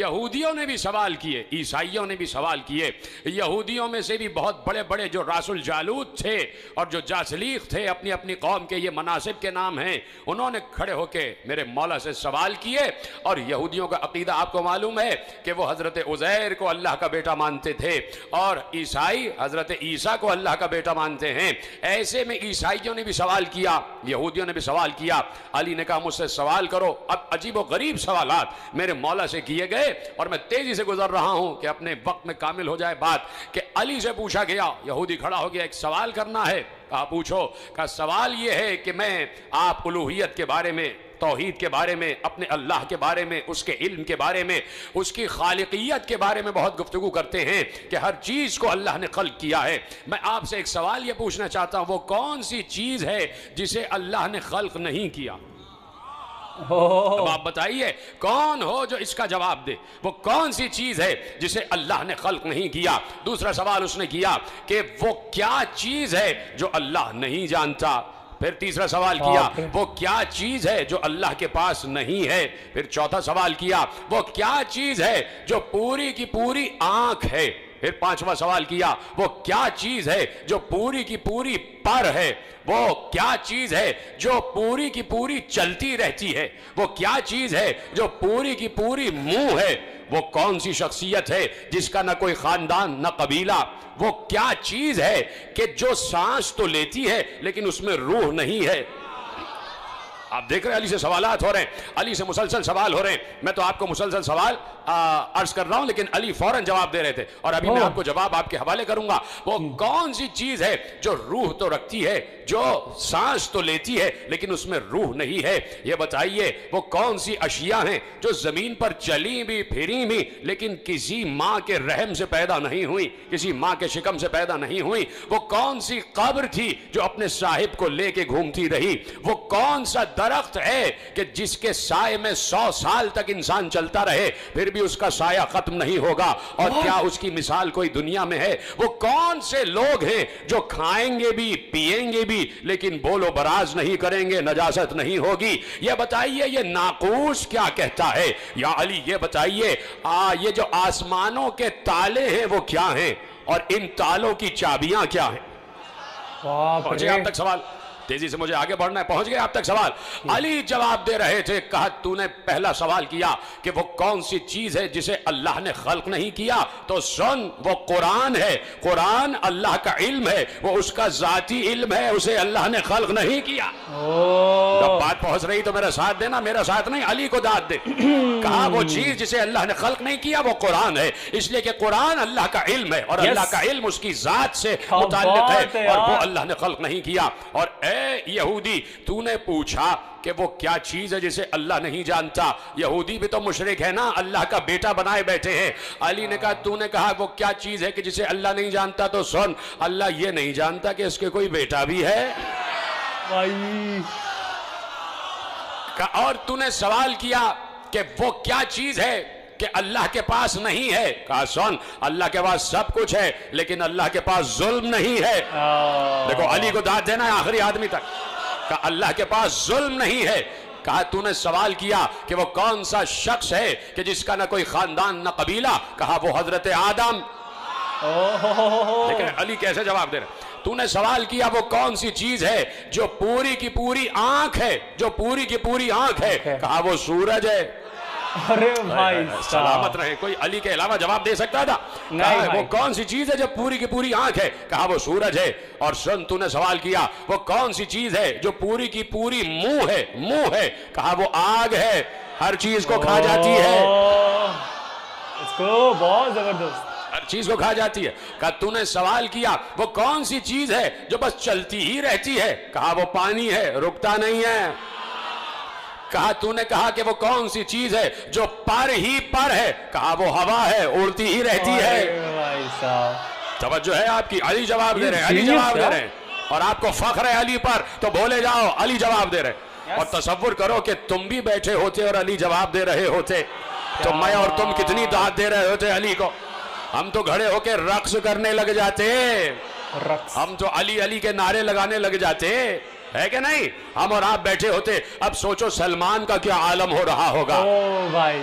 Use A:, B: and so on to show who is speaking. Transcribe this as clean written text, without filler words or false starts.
A: یہودیوں نے بھی سوال کیے، عیسائیوں نے بھی سوال کیے۔ یہودیوں میں سے بھی بہت بڑے بڑے جو راس الجالوت تھے اور جو جاسلیق تھے، اپنی اپنی قوم کے یہ مناسب کے نام ہیں، انہوں نے کھڑے ہو کے میرے مولا سے سوال کیے۔ اور یہودیوں کا عقیدہ آپ کو معلوم ہے کہ وہ حضرت عزیر کو اللہ کا بیٹا مانتے تھے، اور عیسائی حضرت عیسیٰ کو اللہ کا بیٹا مانتے ہیں۔ ایسے میں عیسائیوں نے بھی سوال کیا، یہودیوں نے بھی سوال کیا۔ علی نے کہا مجھ سے سوال کرو۔ اب عجیب و غریب سوالات میرے مولا سے کیے گئے، اور میں تیزی سے گزر رہا ہوں کہ اپنے وقت میں کامل ہو جائے بات، کہ علی سے پوچھا گیا، یہودی کھڑا ہو گیا، ایک سوال کرنا ہے۔ کہا پوچھو۔ کہا سوال یہ ہے کہ میں آپ الوہیت کے بارے میں، توحید کے بارے میں، اپنے اللہ کے بارے میں، اس کے علم کے بارے میں، اس کی خالقیت کے بارے میں بہت گفتگو کرتے ہیں کہ ہر چیز کو اللہ نے خلق کیا ہے۔ میں آپ سے ایک سوال یہ پوچھنا چاہتا ہوں، وہ کون سی چیز ہے جسے اللہ نے خلق نہیں کیا؟ اب آپ بتائیے کون ہو جو اس کا جواب دے، وہ کون سی چیز ہے جسے اللہ نے خلق نہیں کیا؟ دوسرا سوال اس نے کیا کہ وہ کیا چیز ہے جو اللہ نہیں جانتا؟ پھر تیسرا سوال کیا وہ کیا چیز ہے جو اللہ کے پاس نہیں ہے؟ پھر چوتھا سوال کیا وہ کیا چیز ہے جو پوری کی پوری آنکھ ہے؟ پھر پانچواں سوال کیا وہ کیا چیز ہے جو پوری کی پوری پر ہے؟ وہ کیا چیز ہے جو پوری کی پوری چلتی رہتی ہے؟ وہ کیا چیز ہے جو پوری کی پوری منہ ہے؟ وہ کون سی شخصیت ہے جس کا نہ کوئی خاندان نہ قبیلہ؟ وہ کیا چیز ہے کہ جو سانس تو لیتی ہے لیکن اس میں روح نہیں ہے؟ آپ دیکھ رہے ہیں علی سے سوالات ہو رہے ہیں، علی سے مسلسل سوال ہو رہے ہیں۔ میں تو آپ کو مسلسل سوال عرض کر رہا ہوں، لیکن علی فوراً جواب دے رہے تھے، اور ابھی میں آپ کو جواب آپ کے حوالے کروں گا۔ وہ کون سی چیز ہے جو روح تو رکھتی ہے، جو سانس تو لیتی ہے لیکن اس میں روح نہیں ہے؟ یہ بتائیے وہ کون سی اشیاء ہیں جو زمین پر چلی بھی پھری بھی لیکن کسی ماں کے رحم سے پیدا نہیں ہوئی، کسی ماں کے شکم سے پیدا نہیں ہوئی؟ وہ کون سی قبر تھی جو اپنے صاحب کو لے کے گھومتی رہی؟ وہ کون سا درخت ہے کہ جس کے سائے میں 100 سال تک انسان چلتا رہے پھر بھی اس کا سایہ ختم نہیں ہوگا؟ اور کیا اس کی مثال کوئی دنیا میں ہے؟ وہ کون سے لوگ ہیں جو کھائیں گے بھی پیئیں گے بھی لیکن بول و براز نہیں کریں گے، نجاست نہیں ہوگی؟ یہ بتائیے یہ ناقوس کیا کہتا ہے؟ یا علی یہ بتائیے یہ جو آسمانوں کے تالے ہیں وہ کیا ہیں، اور ان تالوں کی چابیاں کیا ہیں؟ پہنچے آپ تک سوال؟ تیزی سے مجھے آگے بڑھنا ہے، پہنچ گئے آپ تک سوال؟ علی جواب دے رہے تھے، کہا تو نے پہلا سوال کیا کہ وہ کون سی چیز ہے جسے اللہ نے خلق نہیں کیا، تو سن وہ قرآن ہے۔ قرآن اللہ کا علم ہے، وہ اس کا ذاتی علم ہے، اسے اللہ نے خلق نہیں کیا۔ جب بات پہنچ رہی تو میرا ساتھ دینا، میرا ساتھ نہیں، علی کو داد دے۔ کہا وہ چیز جسے اللہ نے خلق نہیں کیا وہ قرآن ہے، اس لیے کہ قرآن اللہ کا علم ہے، اور اللہ کا علم اس کی ذات سے متعلق ہے، اور وہ اللہ نے خلق نہیں کیا۔ اور اے یہودی تو نے پوچھا کہ وہ کیا چیز ہے جسے اللہ نہیں جانتا؟ یہودی بھی تو مشرک ہے نا، اللہ کا بیٹا بنائے بیٹھے ہیں۔ علی نے کہا تو نے کہا وہ کیا چیز ہے کہ جسے اللہ نہیں جانتا، تو سن اللہ یہ نہیں جانتا کہ اس کے کوئی بیٹا بھی ہے۔ اور تو نے سوال کیا کہ وہ کیا چیز ہے کہ اللہ کے پاس نہیں ہے؟ کہا سن اللہ کے پاس سب کچھ ہے لیکن اللہ کے پاس ظلم نہیں ہے۔ دیکھو علی کو داد دینا ہے آخری آدمی تک۔ کہا اللہ کے پاس ظلم نہیں ہے۔ کہا تو نے سوال کیا کہ وہ کون سا شخص ہے کہ جس کا نہ کوئی خاندان نہ قبیلہ؟ کہا وہ حضرت آدم۔ لیکن علی کیسے جواب دے رہے؟ تو نے سوال کیا وہ کون سی چیز ہے جو پوری کی پوری آنکھ ہے، جو پوری کی پوری آنکھ ہے؟ کہا وہ سورج ہے۔
B: ارے بھائی
A: سلامت رہے، کوئی علی کے علاوہ جواب دے سکتا تھا؟ کہا وہ کون سی چیز ہے جو پوری کی پوری آنکھ ہے؟ کہا وہ سورج ہے۔ اور سن تو نے سوال کیا وہ کون سی چیز ہے جو پوری کی پوری منہ ہے؟ کہا وہ آگ ہے، ہر چیز کو کھا جاتی ہے۔
B: اس کو بہت زبردست،
A: ہر چیز کو کھا جاتی ہے۔ کہا تو نے سوال کیا وہ کون سی چیز ہے جو بس چلتی ہی رہتی ہے؟ کہا وہ پانی ہے، رکتا نہیں ہے۔ کہا تو نے کہا کہ وہ کون سی چیز ہے جو پر ہی پر ہے؟ کہا وہ ہوا ہے، اڑتی ہی رہتی ہے۔ توجہ ہے آپ کی؟ علی جواب دے رہے ہیں، علی جواب دے رہے ہیں، اور آپ کو فخر ہے علی پر تو بولے جاؤ علی جواب دے رہے ہیں۔ اور تصور کرو کہ تم بھی بیٹھے ہوتے اور علی جواب دے رہے ہوتے تو میں اور تم کتنی داد دے رہے ہوتے علی کو؟ ہم تو کھڑے ہو کے رقص کرنے لگ جاتے، ہم تو علی علی کے نعرے لگانے لگ جاتے، ہے کہ نہیں؟ ہم اور آپ بیٹھے ہوتے، اب سوچو سلمان کا کیا عالم ہو رہا ہوگا۔
B: او بھائی